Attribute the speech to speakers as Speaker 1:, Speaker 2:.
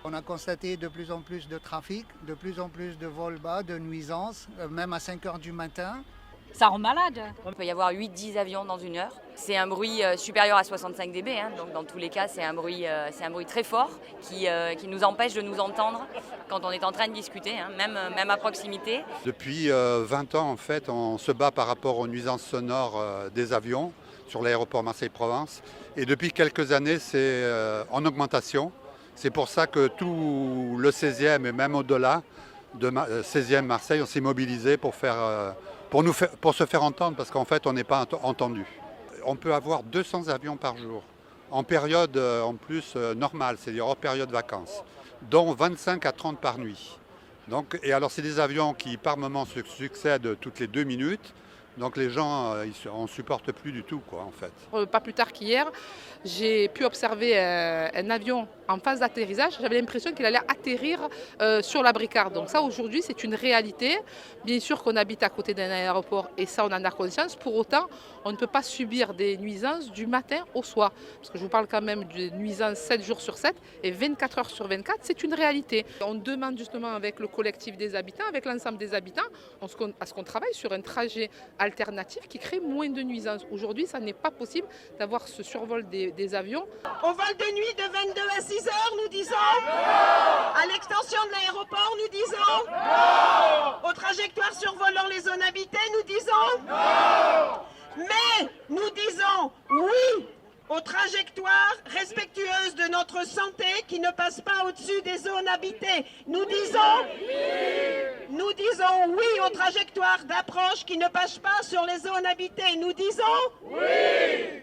Speaker 1: On a constaté de plus en plus de trafic, de plus en plus de vols bas, de nuisances, même à 5 heures du matin.
Speaker 2: Ça rend malade.
Speaker 3: Il peut y avoir 8-10 avions dans une heure. C'est un bruit supérieur à 65 dB, donc dans tous les cas c'est un bruit très fort qui nous empêche de nous entendre quand on est en train de discuter, même à proximité.
Speaker 4: Depuis 20 ans en fait on se bat par rapport aux nuisances sonores des avions sur l'aéroport Marseille-Provence et depuis quelques années c'est en augmentation. C'est pour ça que tout le 16e et même au-delà de 16e Marseille on s'est mobilisé pour se faire entendre parce qu'en fait on n'est pas entendu. On peut avoir 200 avions par jour, en période en plus normale, c'est-à-dire hors période vacances, dont 25 à 30 par nuit. Donc, et alors c'est des avions qui par moment se succèdent toutes les 2 minutes, donc les gens on ne supporte plus du tout en fait.
Speaker 5: Pas plus tard qu'hier, j'ai pu observer un avion en phase d'atterrissage. J'avais l'impression qu'il allait atterrir sur la Bricarde. Donc ça aujourd'hui c'est une réalité. Bien sûr qu'on habite à côté d'un aéroport et ça on en a conscience. Pour autant on ne peut pas subir des nuisances du matin au soir. Parce que je vous parle quand même de nuisances 7 jours sur 7 et 24 heures sur 24, c'est une réalité. On demande justement avec le collectif des habitants, avec l'ensemble des habitants, à ce qu'on travaille sur un trajet alternatif qui crée moins de nuisances. Aujourd'hui, ça n'est pas possible d'avoir ce survol des avions.
Speaker 6: Au vol de nuit de 22 à 6 heures, nous disons non. À l'extension de l'aéroport, nous disons non. Aux trajectoires survolant les zones habitées, nous disons non. Mais nous disons oui aux trajectoires respectueuses de notre santé qui ne passent pas au-dessus des zones habitées. Nous disons oui aux trajectoires d'approche qui ne passent pas sur les zones habitées. Nous disons oui.